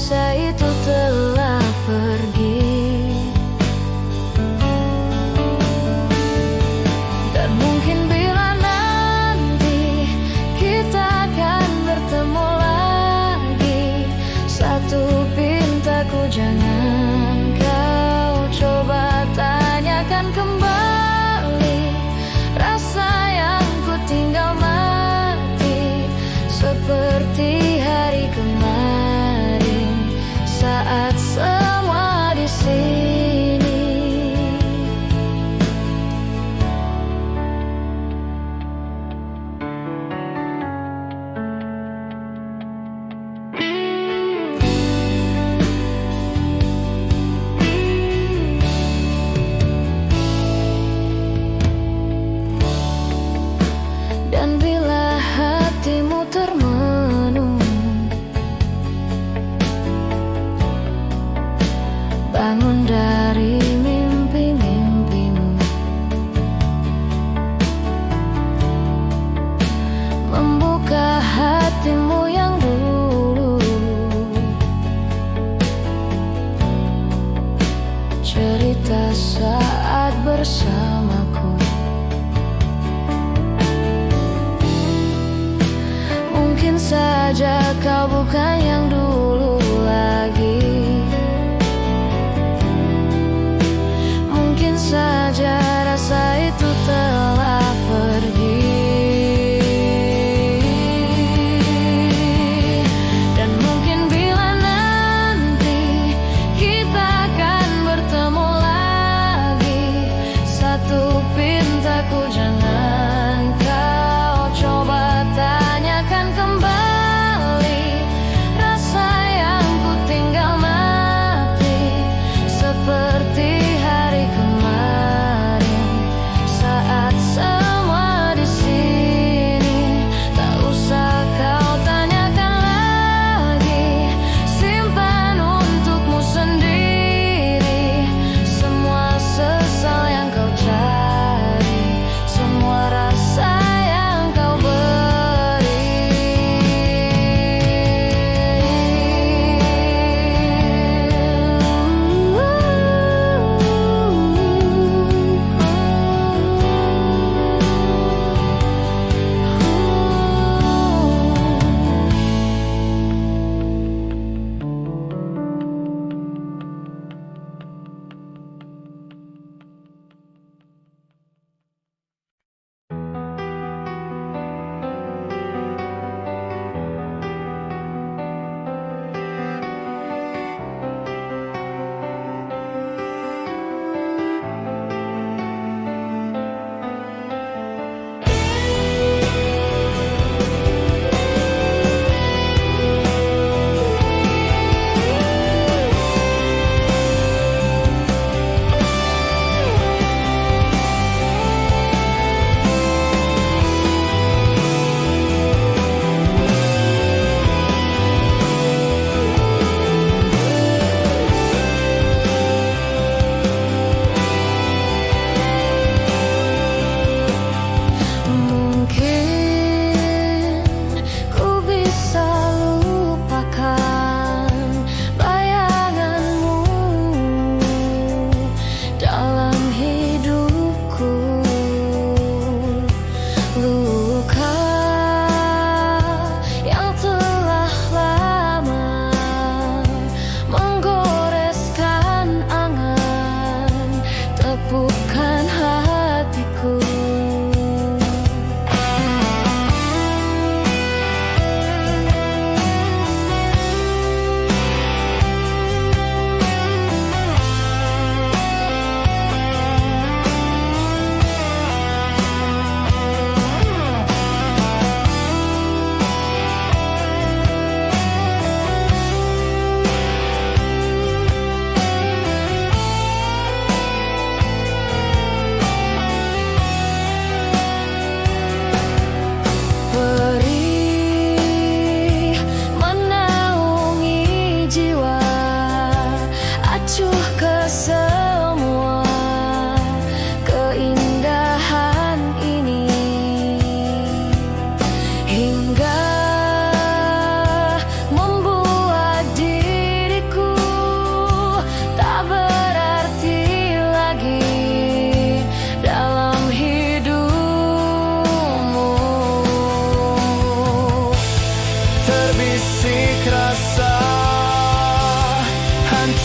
rasa itu telah pergi. Dan mungkin bila nanti kita akan bertemu lagi, satu pintaku jangan kau coba tanyakan kembali rasa yang ku tinggal mati, seperti hari kemarin saat semua di sini. Dan bila hatimu termenung, bangun dari mimpi-mimpimu, membuka hatimu yang dulu, cerita saat bersamaku. Mungkin saja kau bukan yang dulu lagi, mungkin saja rasa itu telah pergi. Dan mungkin bila nanti kita akan bertemu lagi, satu pintaku jangan kau coba tanyakan kembali rasa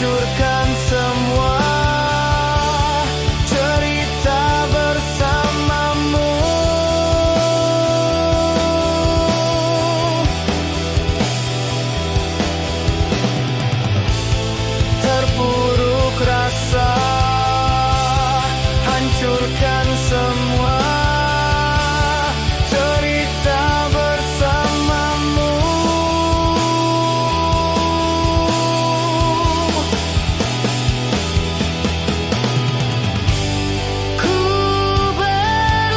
hancurkan semua cerita bersamamu. Terpuruk rasa, hancurkan semua cerita bersamamu. Ku berlari,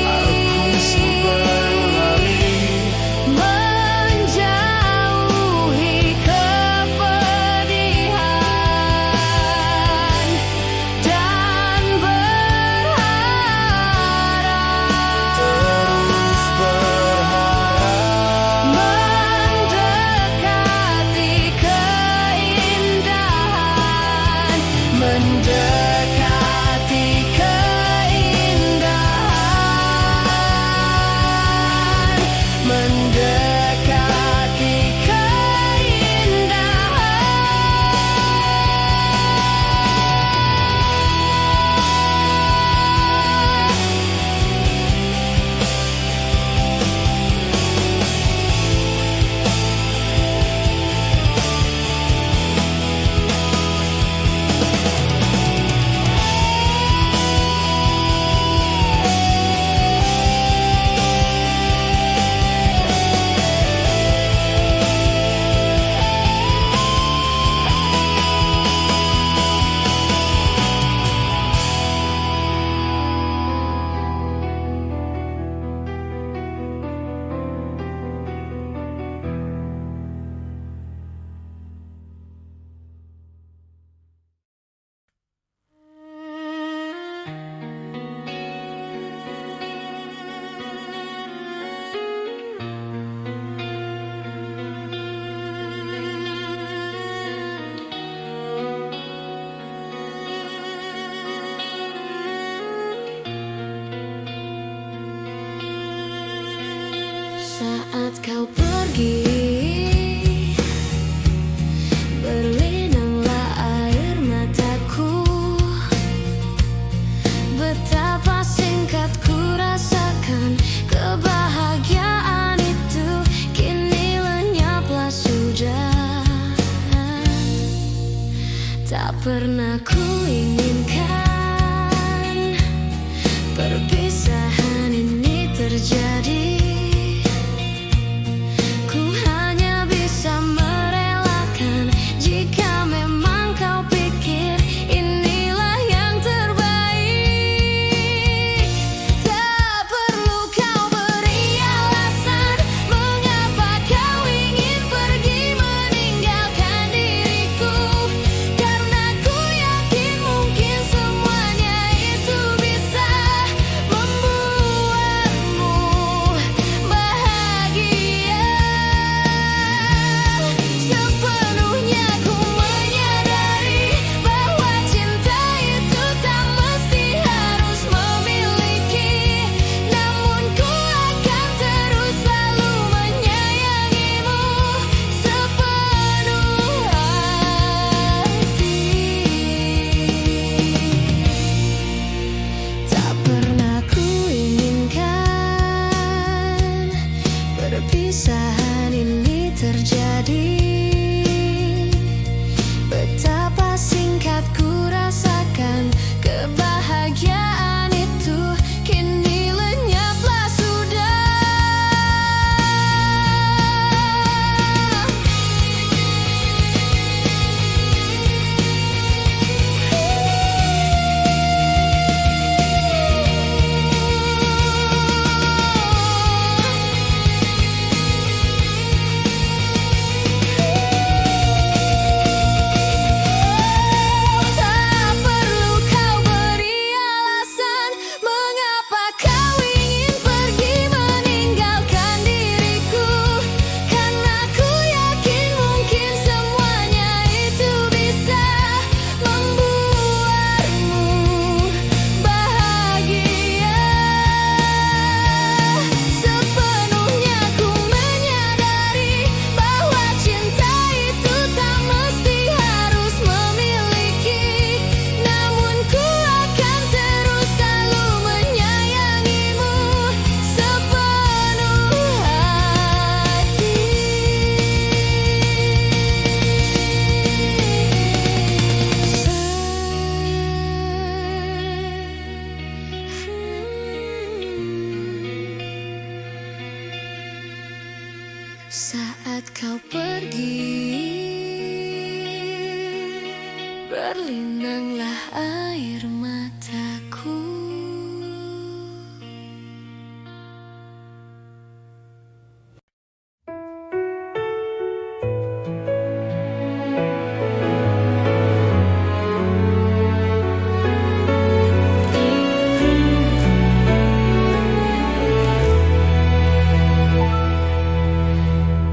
Aku berlari menjauhi kepedihan dan terus berharap mendekati keindahan, mendekati keindahan, mendekati keindahan. Saat kau pergi, berlinanglah air mataku. Betapa singkat ku rasakan kebahagiaan itu, kini lenyaplah sudah. Tak pernah ku inginkan perpisahan ini terjadi. Ku hanya bisa merelakan jika memang kau pikir inilah yang terbaik. Tak perlu kau beri alasan mengapa kau ingin pergi meninggalkan diriku, karena ku yakin mungkin berlinanglah air mataku.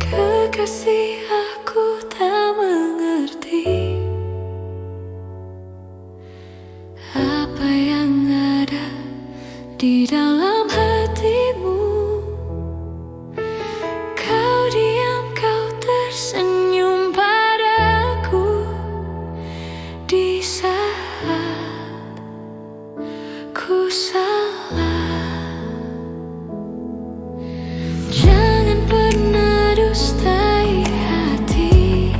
Kekasih, aku tak mengerti apa yang ada di dalam hatimu. Kau diam, kau tersenyum padaku di saat ku salah. Jangan pernah dustai hati.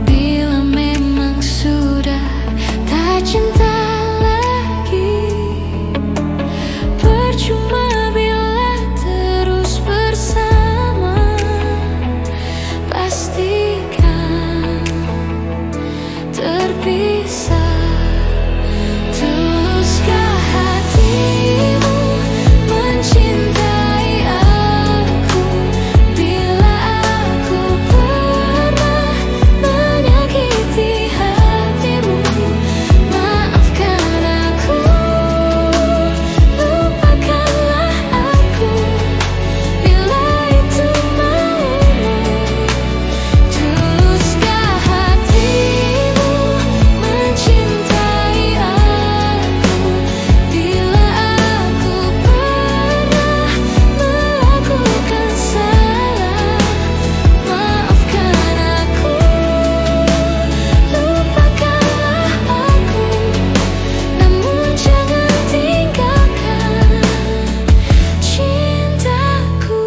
Bila memang sudah tak cinta lagi, percuma bila terus bersama. Pastikan terpisah. Tuluskah hatimu mencintai aku? Bila aku pernah menyakiti hatimu, maafkan aku, lupakanlah aku. Bila itu maumu, tuluskah hatimu mencintai aku? Bila aku pernah melakukan salah, maafkan aku, lupakanlah aku. Namun jangan tinggalkan cintaku.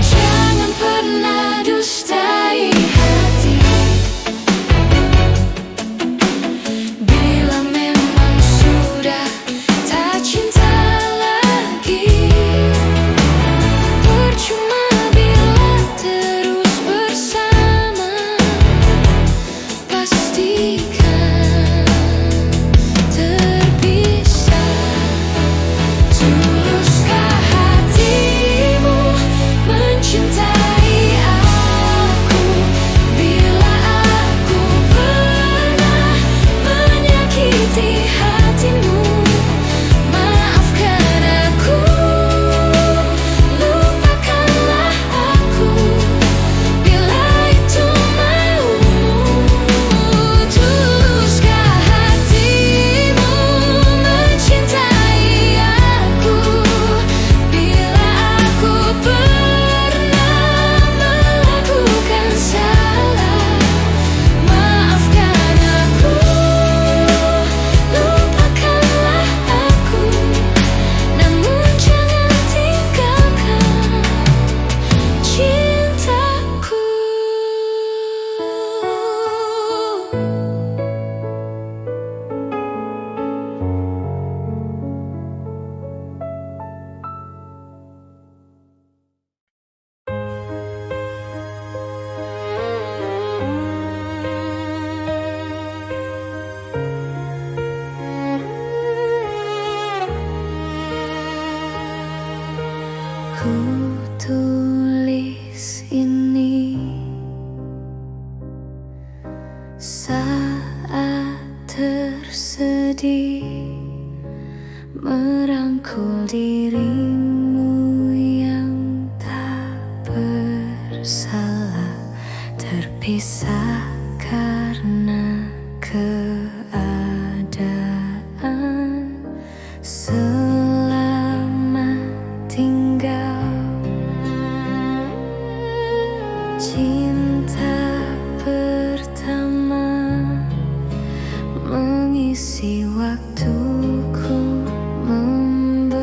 Jangan pernah dustai hati. Bila memang sudah tak cinta lagi, percuma bila terus bersama. Pastikan terpisah. Tuluskah hatimu mencintai aku? Bila aku pernah menyakiti hatimu, maafkan aku, lupakanlah aku. Bila itu maumu, tuluskah hatimu mencintai aku? Bila aku pernah melakukan salah, maafkan aku, lupakanlah aku. Namun jangan tinggalkan cintaku. Ku tulis ini saat tersedih, merangkul dirimu yang tak bersalah, terpisah karena keadaan. Selamat tinggal. Cinta pertama mengisi waktuku, membawa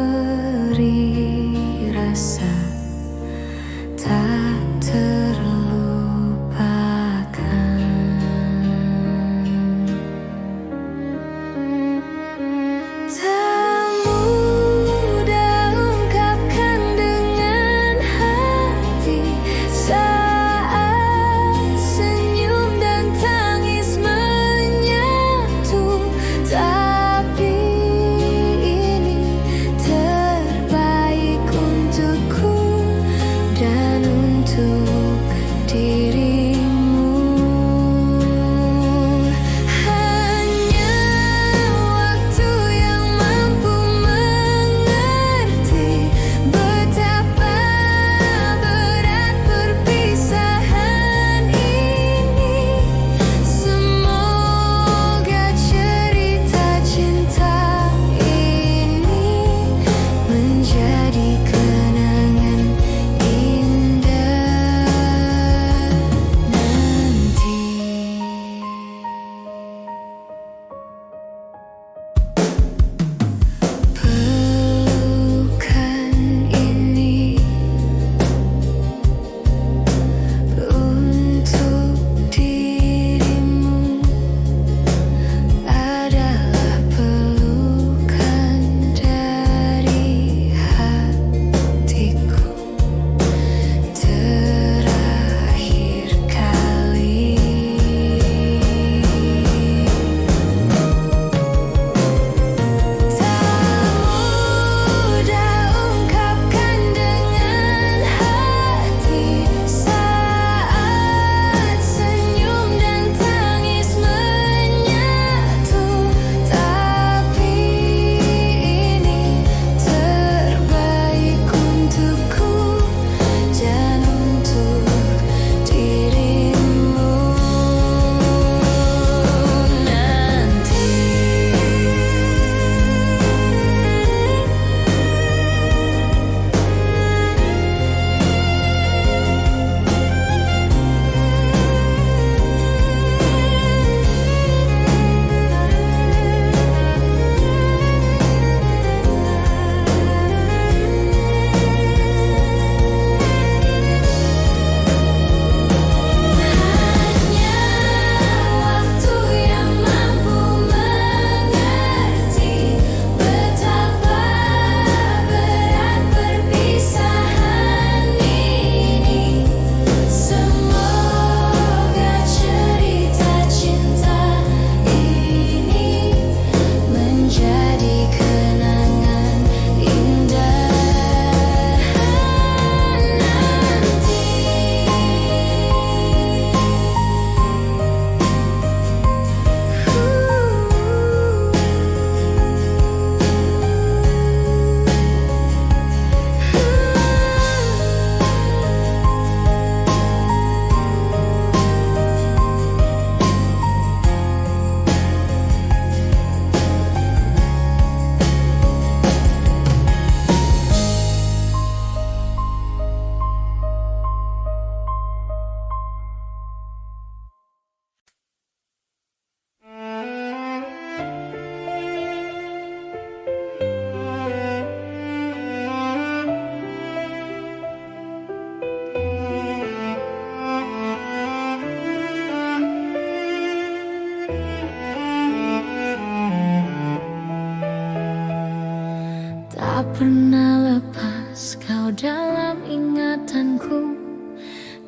pernah lepas kau dalam ingatanku,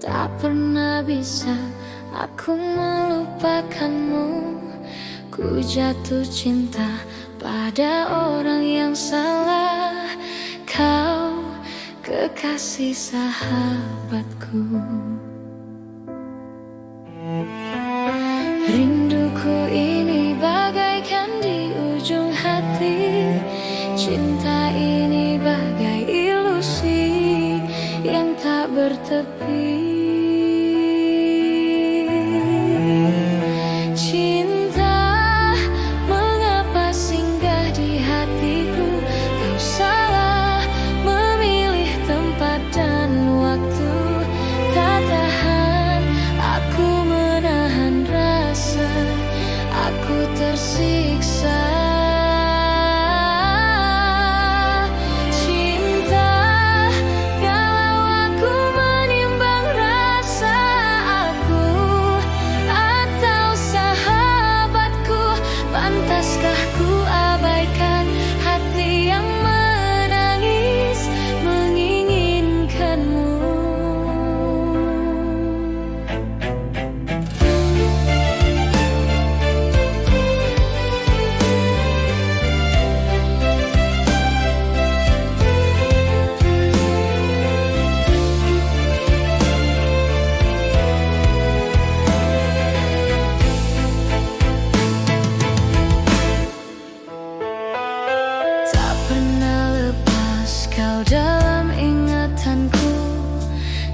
tak pernah bisa aku melupakanmu. Ku jatuh cinta pada orang yang salah, kau kekasih sahabatku. Rinduku ini bagaikan di ujung hati, cinta ini bagai ilusi yang tak bertepi. Cinta, mengapa singgah di hatiku? Kau salah memilih tempat dan waktu. Tak tahan aku menahan rasa, aku tersiksa. Pantaskah ku abaikan hati yang menangis menginginkanmu? Dalam ingatanku,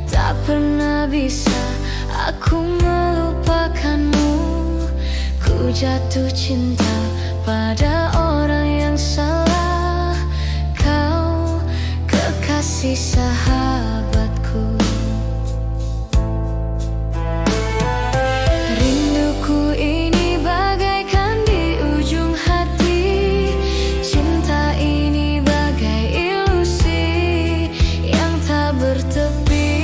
tak pernah bisa aku melupakanmu. Ku jatuh cinta pada orang yang salah, kau kekasih sahabatku. Rinduku ini bagaikan di ujung hati, cinta ini bagai bertepi.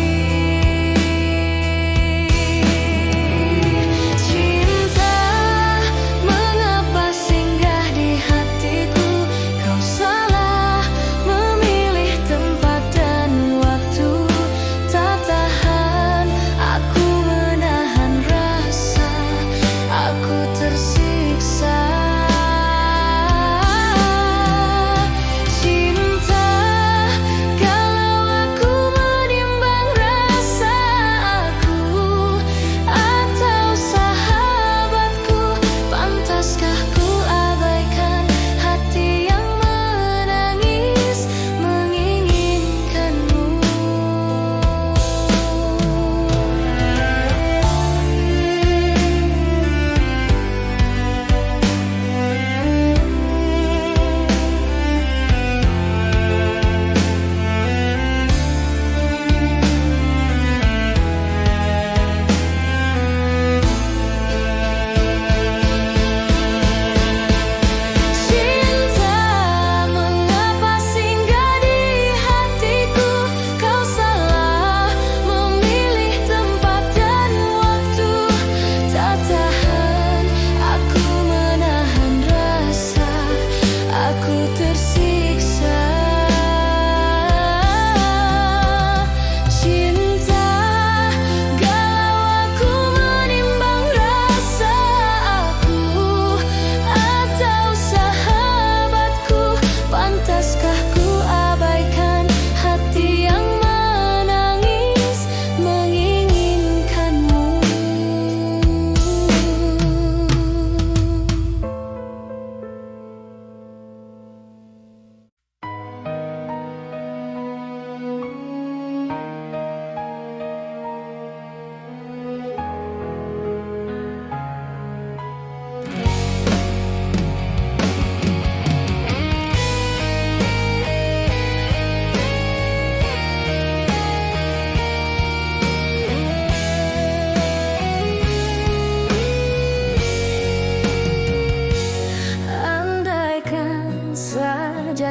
Cinta, mengapa singgah di hatiku? Kau salah memilih tempat dan waktu. Tak tahan aku menahan rasa, aku tersiksa.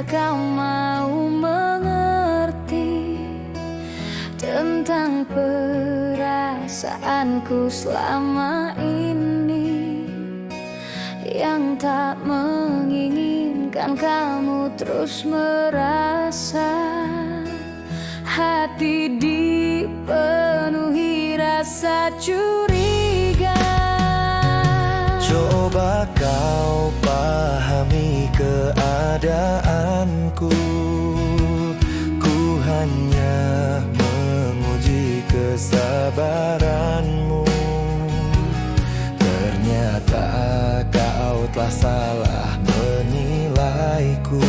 Kau mau mengerti tentang perasaanku selama ini yang tak menginginkanmu. Kan kamu terus merasa hati dipenuhi rasa curiga. Coba kau pahami keadaanku. Ku hanya menguji kesabaranmu. Ternyata kau telah salah menilaiku.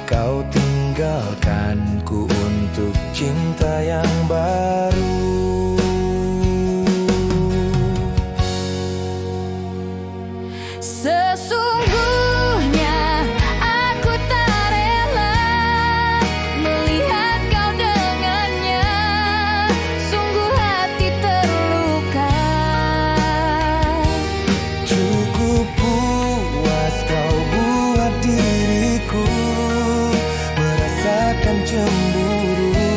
Kau tinggalkanku untuk cinta yang baru. Sesungguhnya aku tak rela melihat kau dengannya. Sungguh hati terluka. Cukup puas kau buat diriku merasakan cemburu.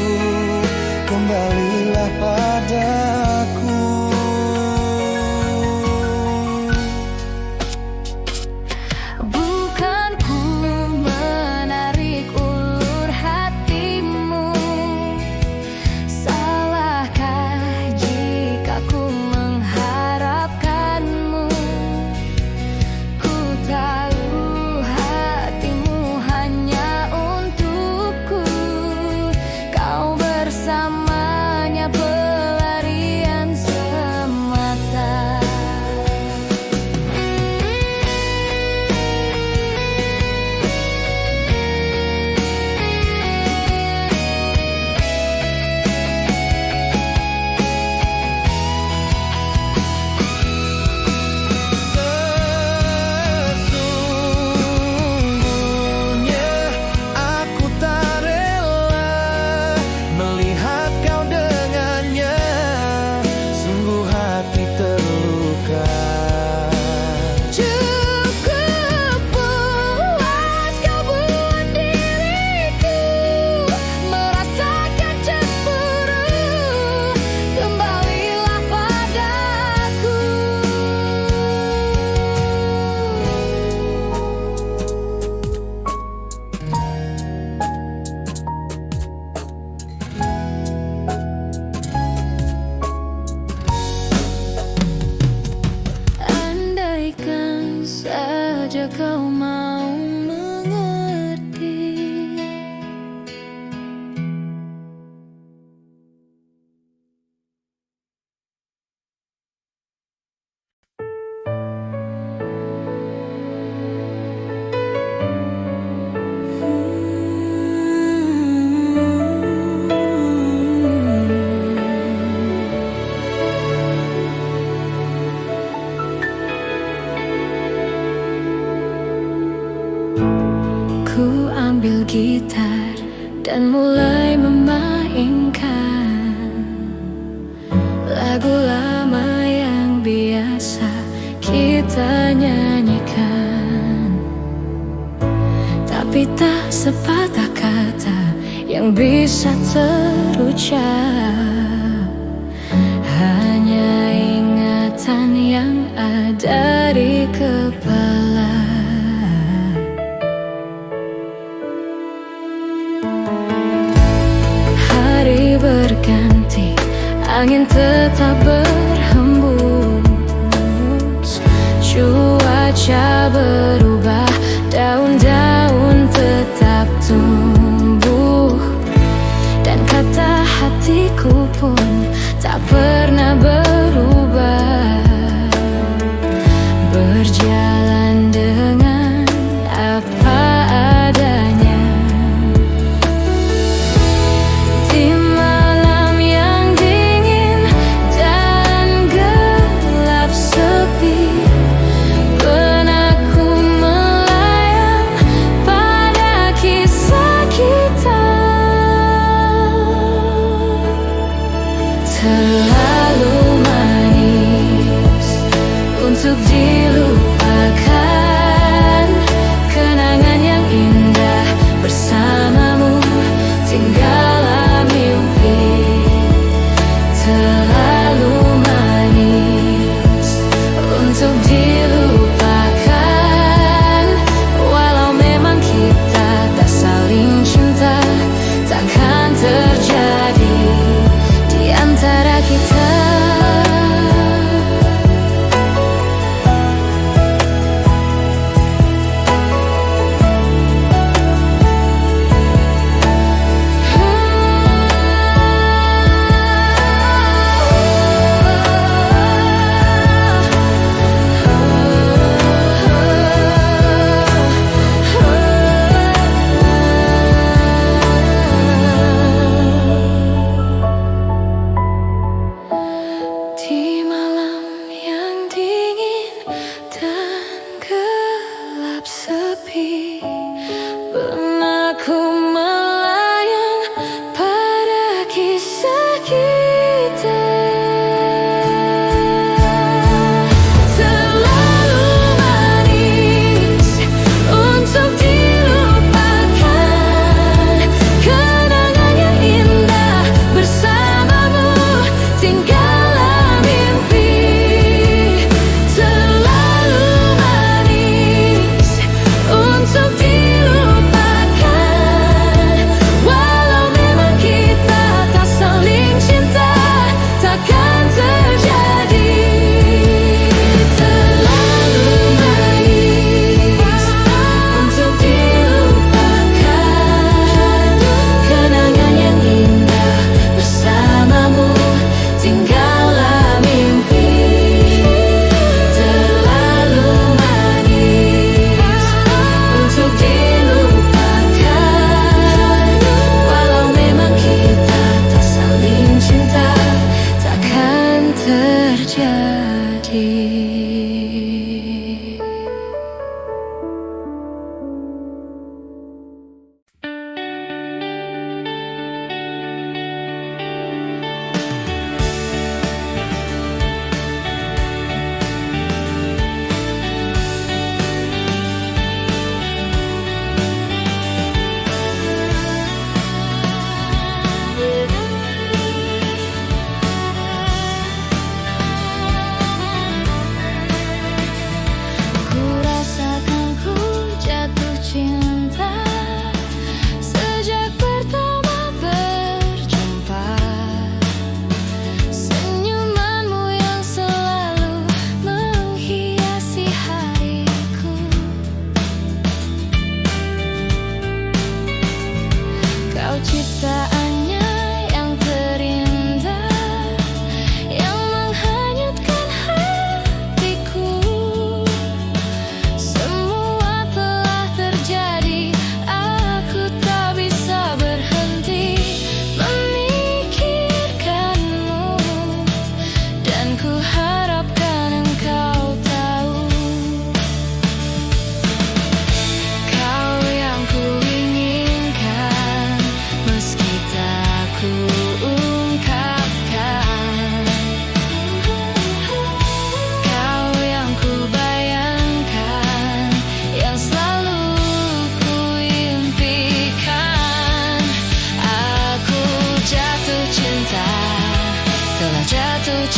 Kembalilah padaku. Bukan ku menarik ulur hatimu. Salahkah jika ku mengharapkanmu? Ku tahu hatimu hanya untukku. Kau bersamanya pelarian semata. Sesungguhnya aku tak rela melihat kau dengannya. Sungguh hati terluka. Cukup puas kau buat diriku merasakan cemburu. Kembalilah padaku. Andaikan saja kau mau mengerti. Ku ambil gitar dan mulai memainkan lagu lama yang biasa kita nyanyikan. Tapi tak sepatah kata yang bisa terucap. Hanya ingatan yang ada di kepala. Hari berganti, angin tetap berhembus. Cuaca berubah, daun-daun tetap tumbuh. Dan kata hatiku pun tak pernah berubah. Berjalan dengan apa adanya. Di malam yang dingin dan gelap sepi, benakku melayang pada kisah kita. Terlalu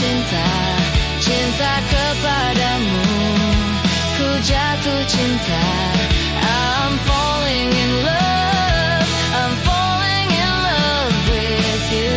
cinta, cinta kepadamu. Ku jatuh cinta. I'm falling in love, I'm falling in love with you.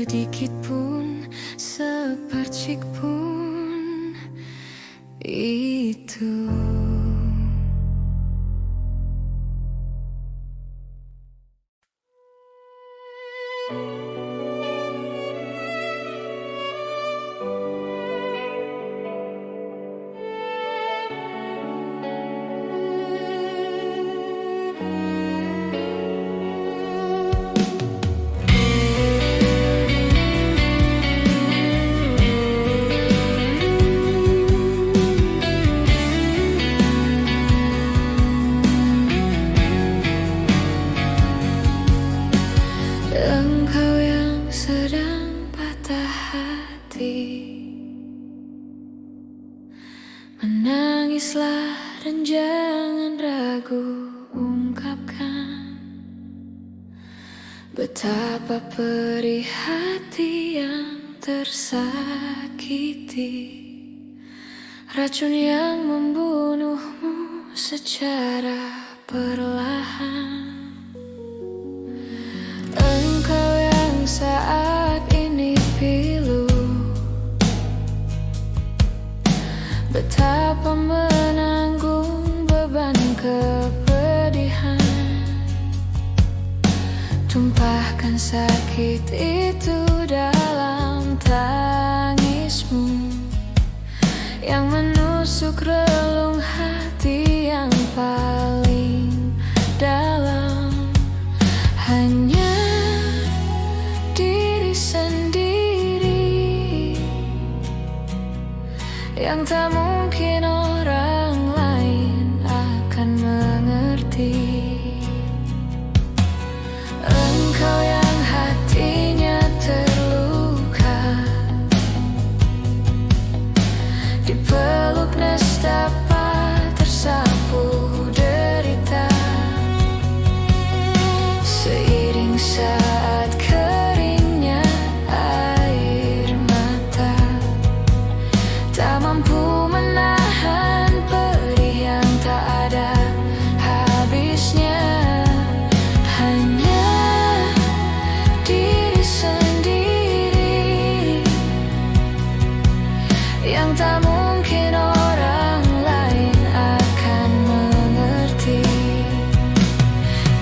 sedikit pun, sepercik pun itu. Engkau yang sedang patah hati, menangislah dan jangan ragu ungkapkan betapa perih hati yang tersakiti, racun yang membunuhmu secara perlahan. Engkau yang saat ini pilu, betapa menanggung beban kepedihan, tumpahkan sakit itu dalam tangismu yang menusuk relung hati yang paling dalam. Hanya diri sendiri yang tak mungkin orang lain akan mengerti. Engkau yang hatinya terluka, dipeluk nestapa tersapu derita, seiring saat keringnya air mata, tak mampu menahan perih yang tak ada habisnya. Hanya diri sendiri yang tak mungkin orang lain akan mengerti.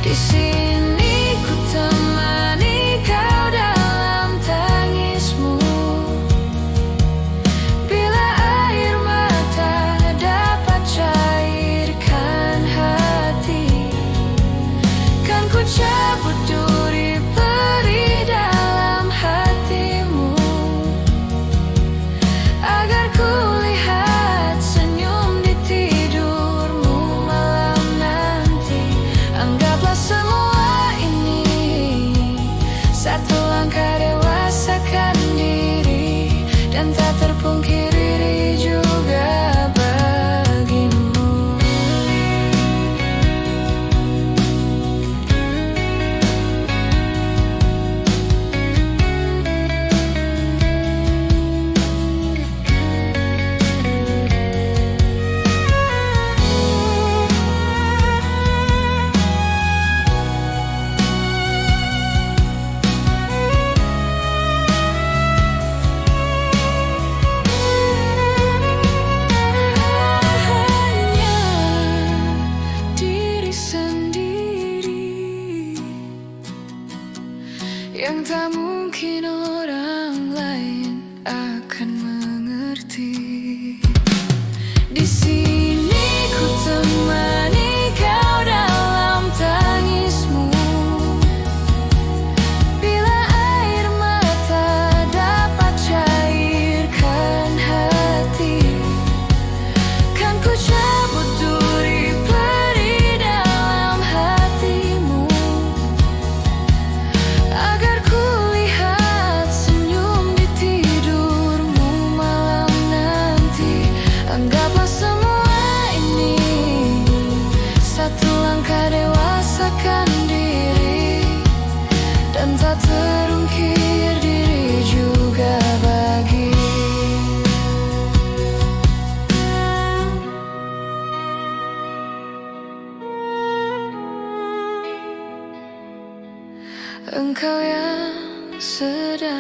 Di sini ku temani kau dalam tangismu, bila air mata dapat cairkan hati, kan ku cabut duri perih dalam hatimu, agar ku lihat senyum di tidurmu malam nanti. Anggaplah semua ini satu langkah dewasakan diri, dan tak terpungkiri juga bagimu.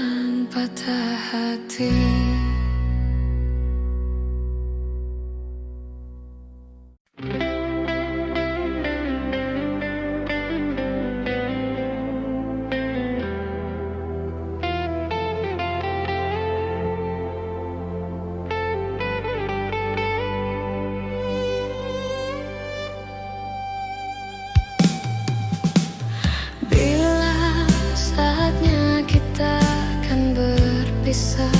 dan patah hati. Bila saatnya kita akan berpisah,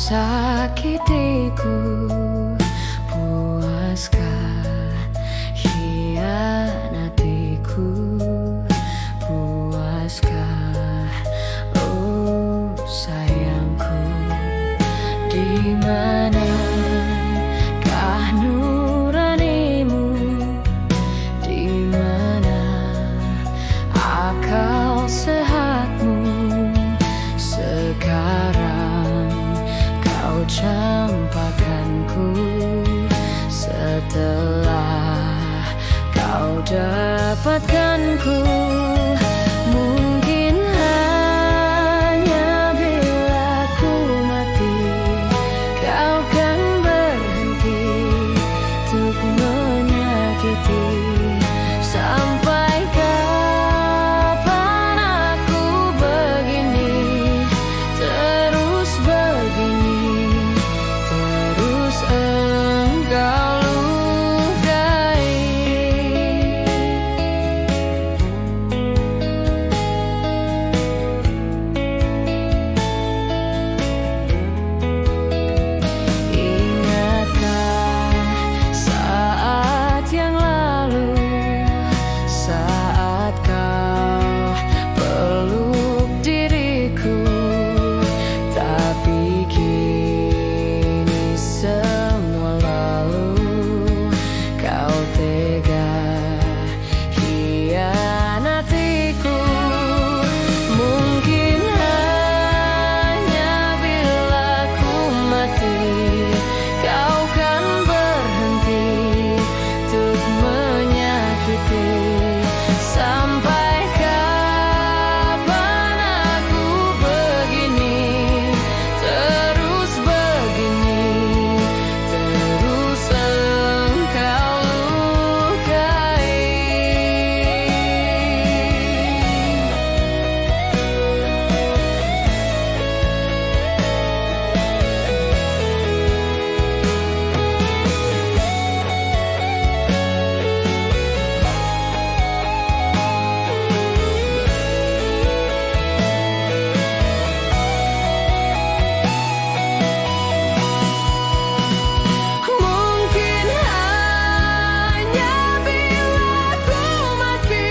sakitiku, puaskah hianatiku, puaskah oh sayangku. Di manakah nuranimu, di mana akal sehatmu? Sekarang kau campakkanku, setelah kau dapatkanku. Mungkin hanya bila ku mati, kau kan berhenti untuk menyakiti. Sampai kapan aku begini, terus begini, terus engkau lukai. Ingatkah saat yang lalu, saat kau peluk diriku, tapi kini semua lalu. Kau tega hianatiku. Mungkin hanya bila ku mati, kau kan berhenti untuk menyakiti. Sampai kapan aku begini, terus begini, terus engkau lukai. Mungkin hanya bila ku mati,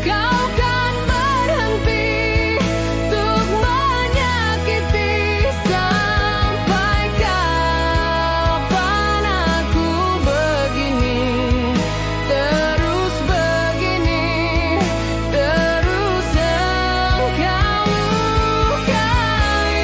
kau kan berhenti untuk menyakiti. Sampai kapan aku begini, terus begini, terus engkau lukai.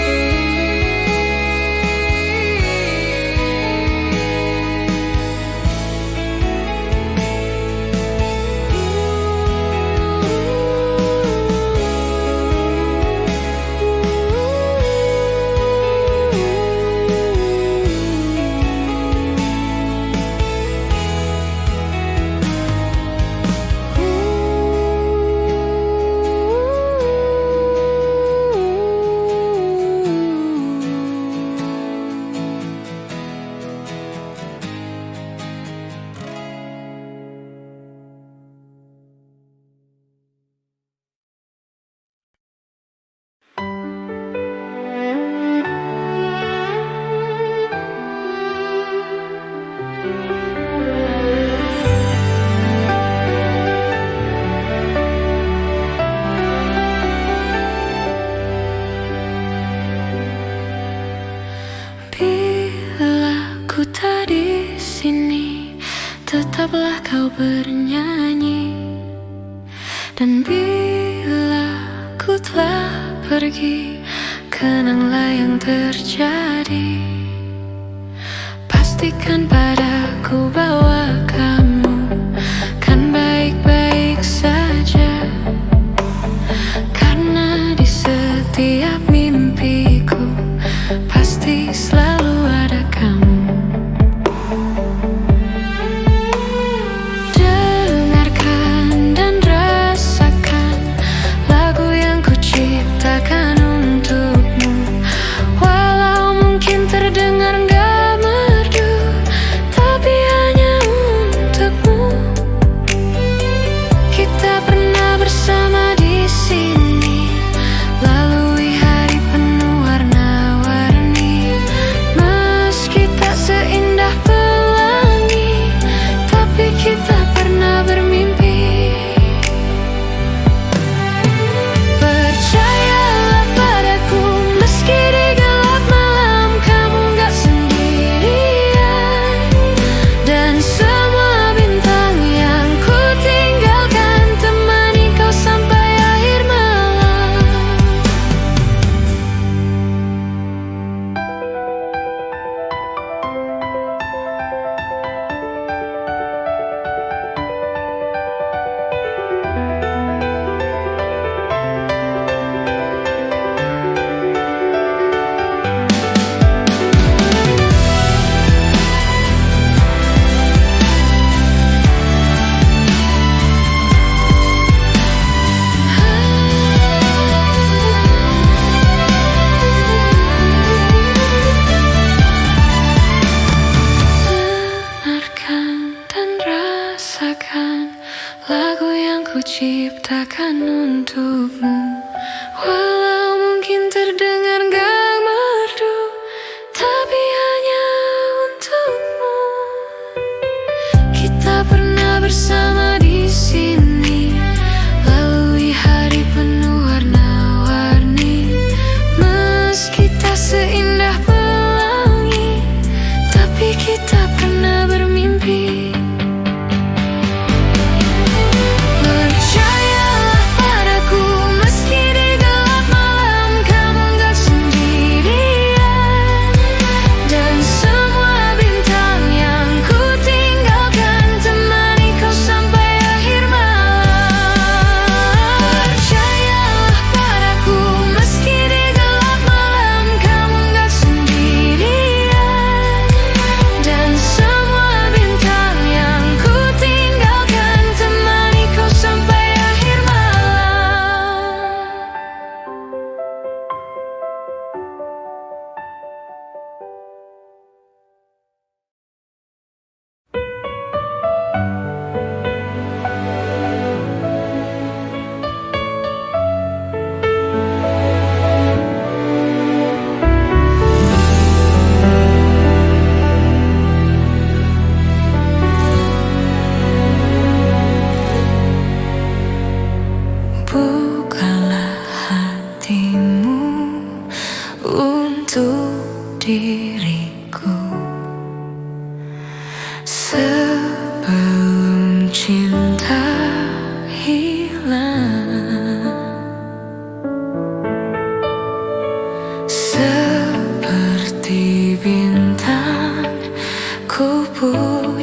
Bila ku tak di sini, tetaplah kau bernyanyi. Dan bila ku telah pergi, kenanglah yang terjadi. Pastikan padaku bahwa kamu kan baik-baik saja, karena di setiap mimpiku pasti selalu ada kamu. Dengarkan dan rasakan lagu yang ku ciptakan untukmu. Walau mungkin terdengar gak merdu, tapi hanya untuk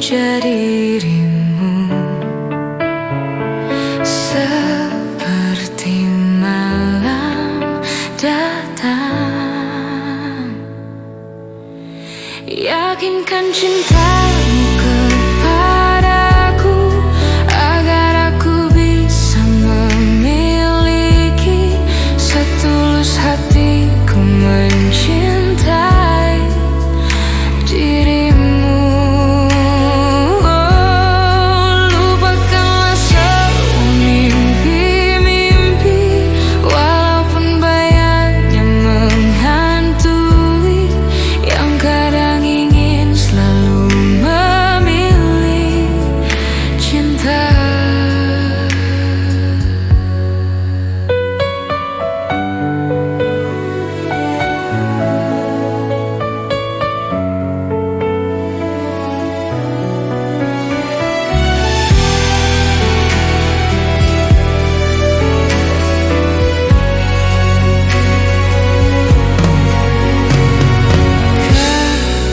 saja dirimu, seperti malam datang. Yakinkan cintamu kepadaku agar aku bisa memiliki setulus hatiku mencintai dirimu. Lupakanlah semua mimpi-mimpi, walaupun bayangnya menghantui, yang kadang ingin selalu memilih cinta.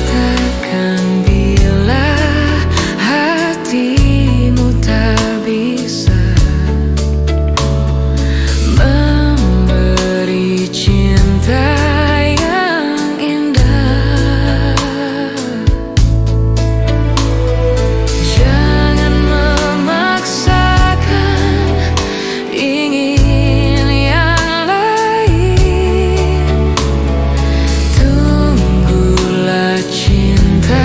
Katakan bila hatimu tak bisa memberi cinta yang indah. Jangan memaksakan ingin yang lain. Tunggulah cinta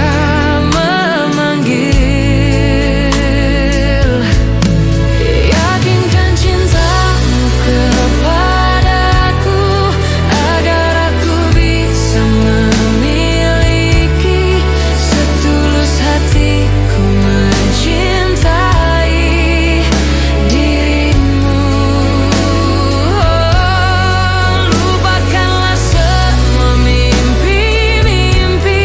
memanggil. Yakinkan cintamu kepadaku agar aku bisa memiliki setulus hatiku mencintai dirimu. Lupakanlah semua mimpi-mimpi,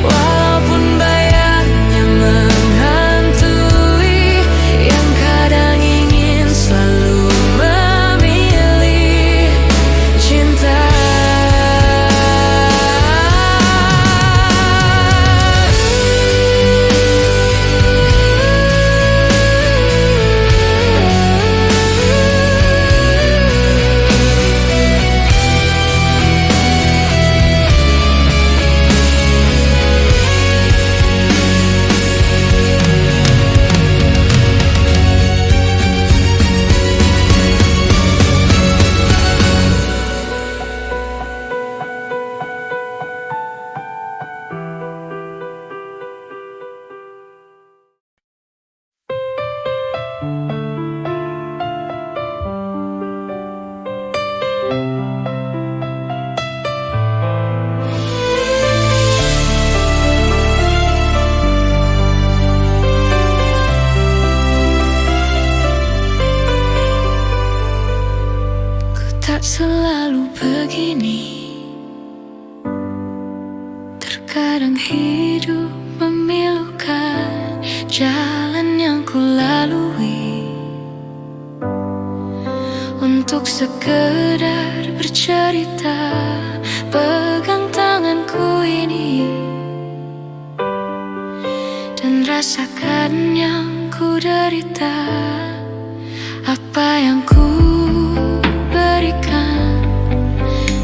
walaupun bayangnya menghantui, yang kadang ingin selalu memilih cinta. Ku tak selalu begini, terkadang hidup memilukan jalan yang ku lalui untuk sekedar bercerita. Pegang tanganku ini dan rasakan yang ku derita. Apa yang ku berikan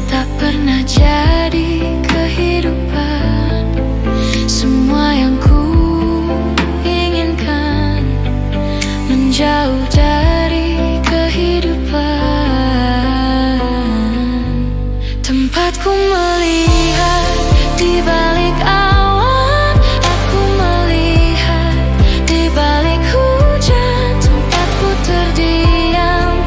tak pernah jadi kehidupan. Semua yang ku inginkan menjauh dari kehidupan. Tempatku melihat di balik awan, aku melihat di balik hujan. Tempatku terdiam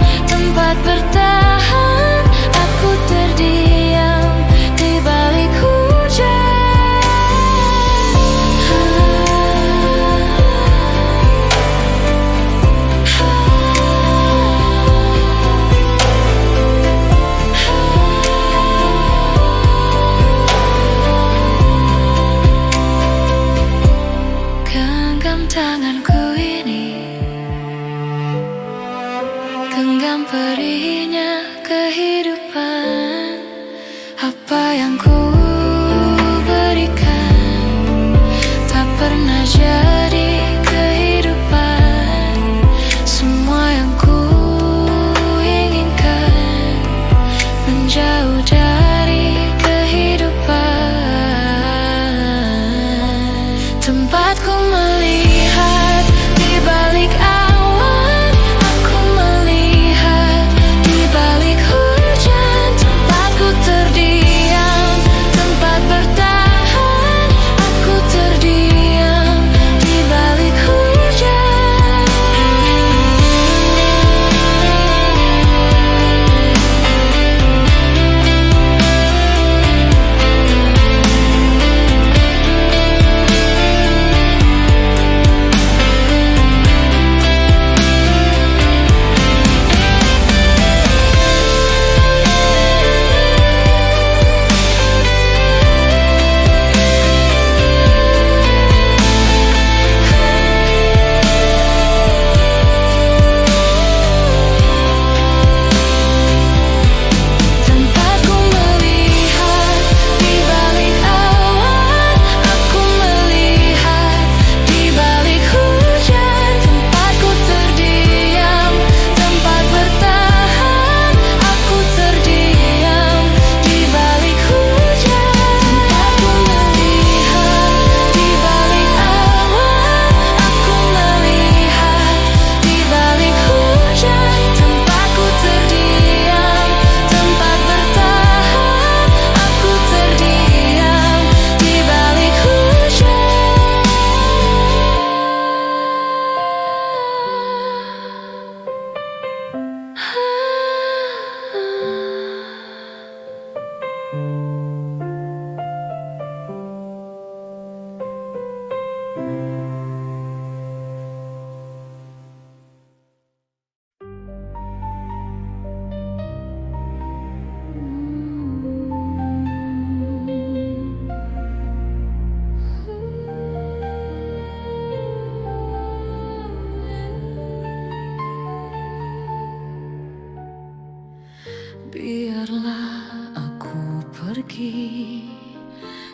Biarlah aku pergi,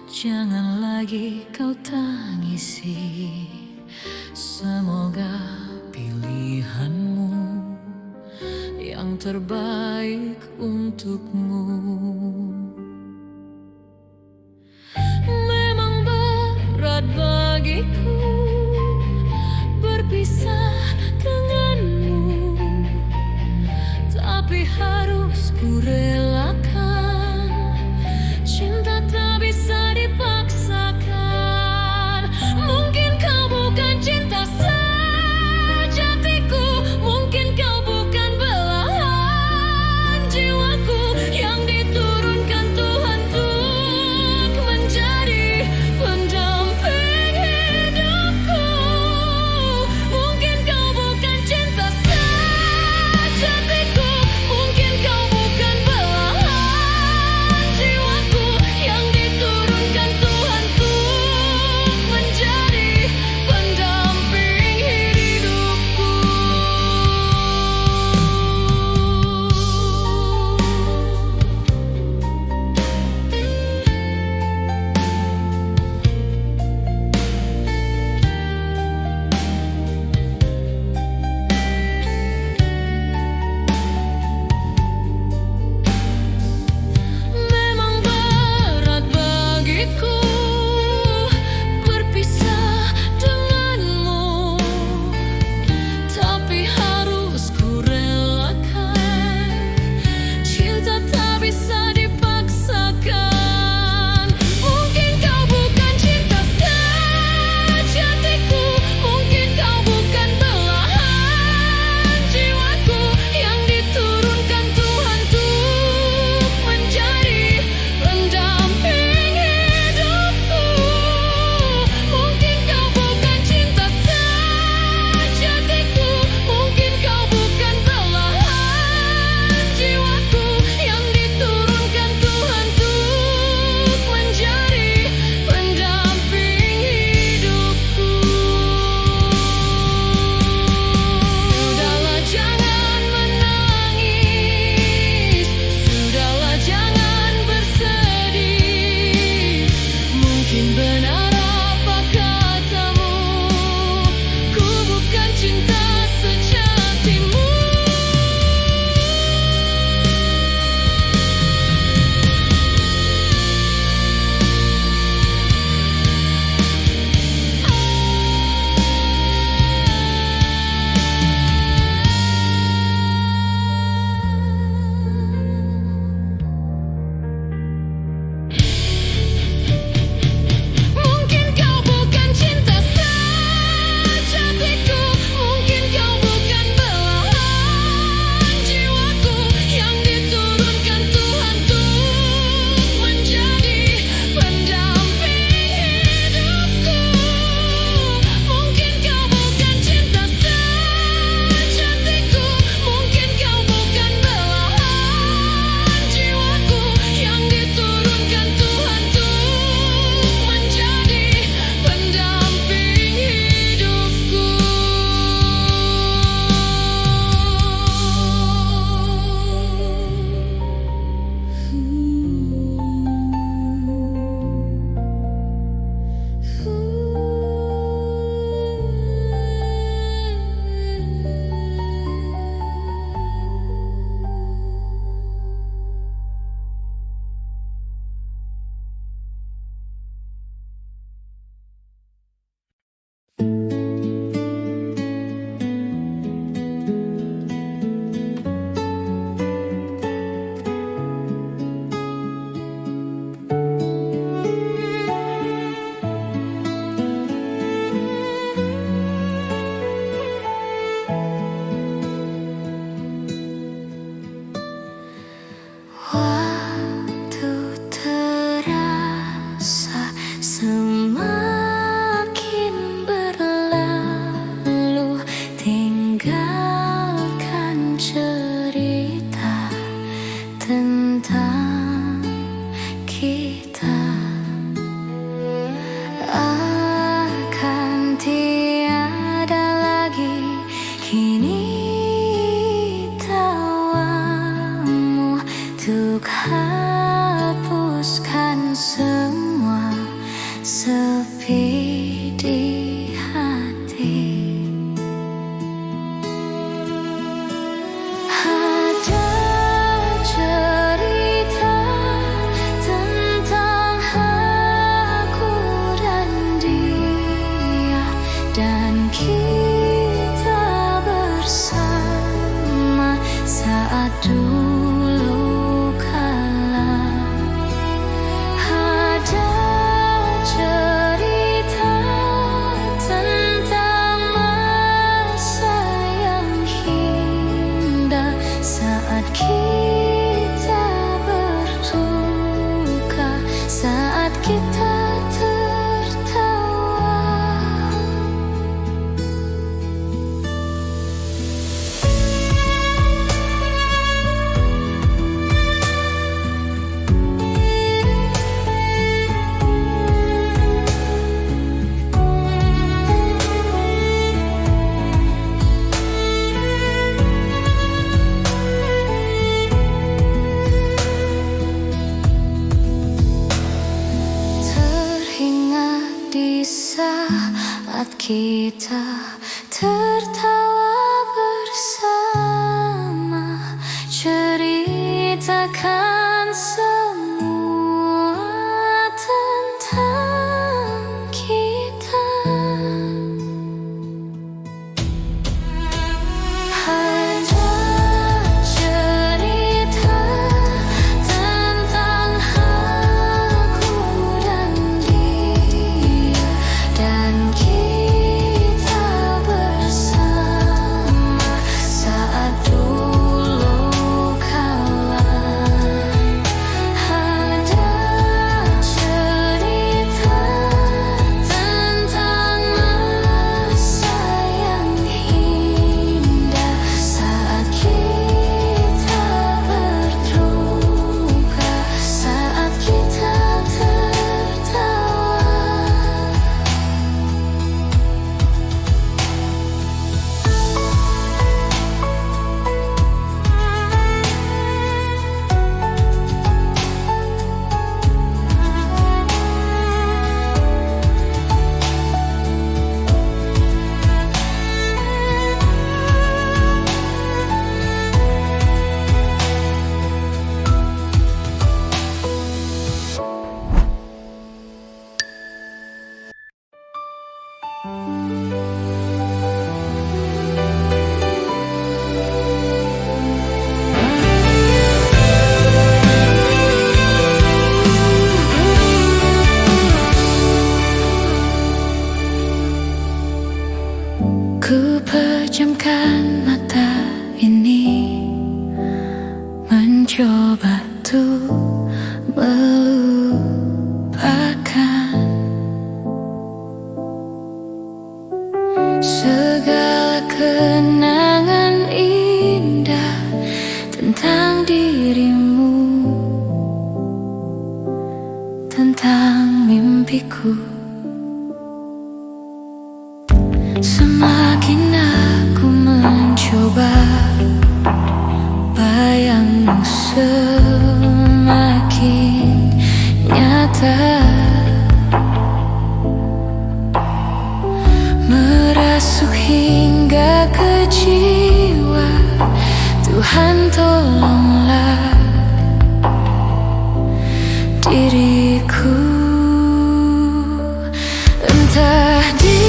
jangan lagi kau tangisi. Semoga pilihanmu yang terbaik untukmu. Memang berat bagiku berpisah denganmu, tapi harus ku relakan. Cinta tak bisa dipaksakan. Mungkin kau bukan cinta sejatiku, mungkin kau bukan belahan jiwaku yang diturunkan Tuhan untuk menjadi pendamping hidupku. Mungkin kau bukan cinta sejatiku, mungkin kau bukan belahan jiwaku yang diturunkan Tuhan untuk menjadi pendamping hidupku. Memang berat bagiku berpisah denganmu, tapi harus ku relakan. Cinta tak bisa dipaksakan. Mungkin kau bukan cinta sejatiku, mungkin kau bukan belahan jiwaku yang diturunkan Tuhan untuk menjadi pendamping hidupku. Mungkin kau bukan cinta sejatiku, mungkin kau bukan belahan jiwaku yang diturunkan Tuhan untuk menjadi pendamping hidupku. Sudahlah jangan menangis, sudahlah jangan bersedih. Mungkin benar apa katamu, ku bukan cinta sejatimu. Mungkin kau bukan cinta sejatiku, mungkin kau bukan belahan jiwaku yang diturunkan Tuhan untuk menjadi pendamping hidupku. Mungkin kau bukan cinta sejatiku, mungkin kau bukan belahan jiwaku yang diturunkan Tuhan untuk menjadi pendamping hidupku. Waktu terasa semakin berlalu, tinggalkan cerita tentang kita. Akan tiada lagi kini tawamu untuk hapuskan semua sepi di hati. Ada cerita tentang aku dan dia, dan kita bersama saat dulu kala. Ada cerita tentang masa yang indah saat kita berduka, saat kita tertawa. Teringat di saat kita tertawa bersama, ceritakan semua tentang kita. Ada cerita tentang aku dan dia, dan kita bersama saat dulu kala. Ada cerita tentang masa yang indah saat kita berduka, saat kita tertawa. Ku pejamkan mata ini, mencoba tuh melupakan segala kenangan indah tentang dirimu, tentang mimpiku. Semakin aku mencoba, bayangmu semakin nyata, merasuk hingga ke jiwa. Tuhan tolonglah diriku, entah di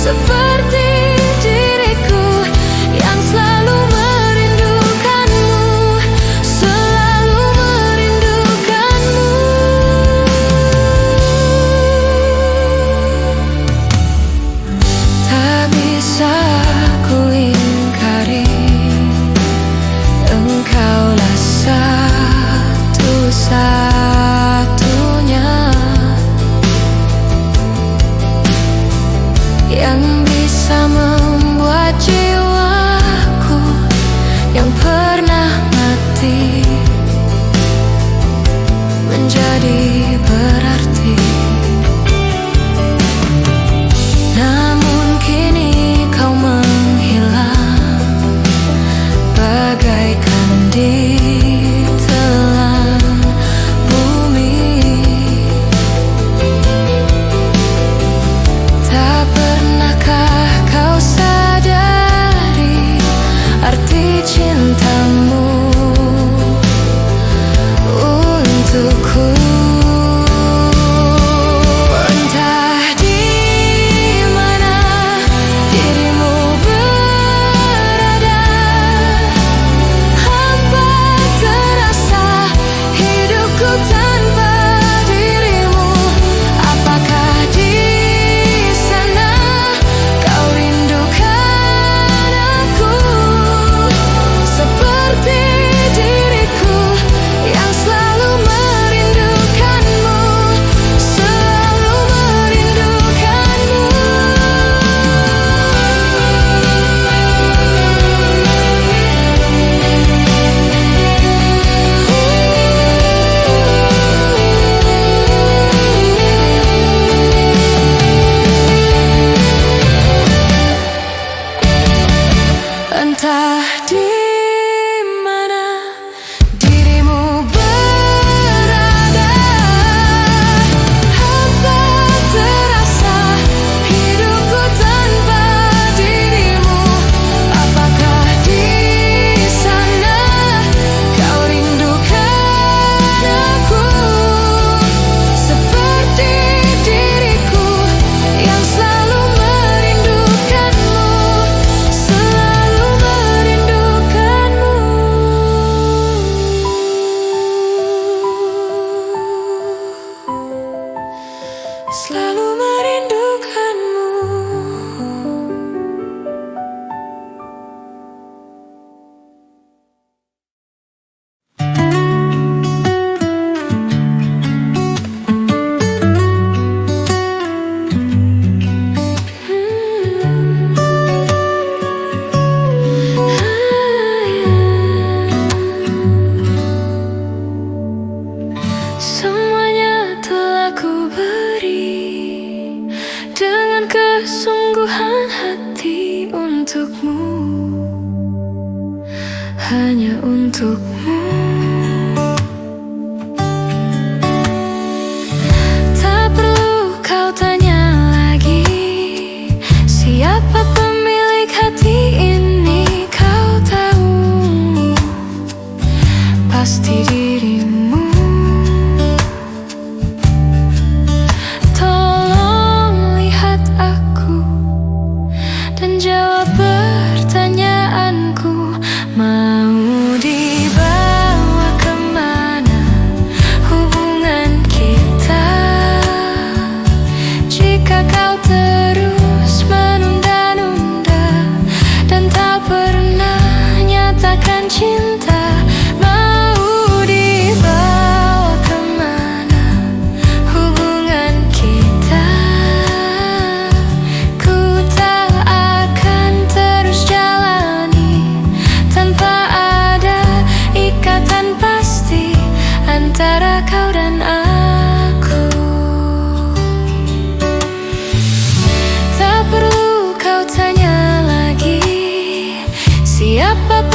seperti untukmu, hanya untukmu. Tak perlu kau tanya lagi, siapa pemilik hati ini. Kau tahu, pasti dirimu. Tolong lihat aku dan jawab pertanyaanku. Mau dibawa kemana hubungan kita? Jika kau terus menunda-nunda dan tak pernah nyatakan cinta, mau dibawa kemana hubungan kita? Ku tak akan terus jalani tanpa ada ikatan pasti antara kau dan aku. Tak perlu kau tanya lagi, siapa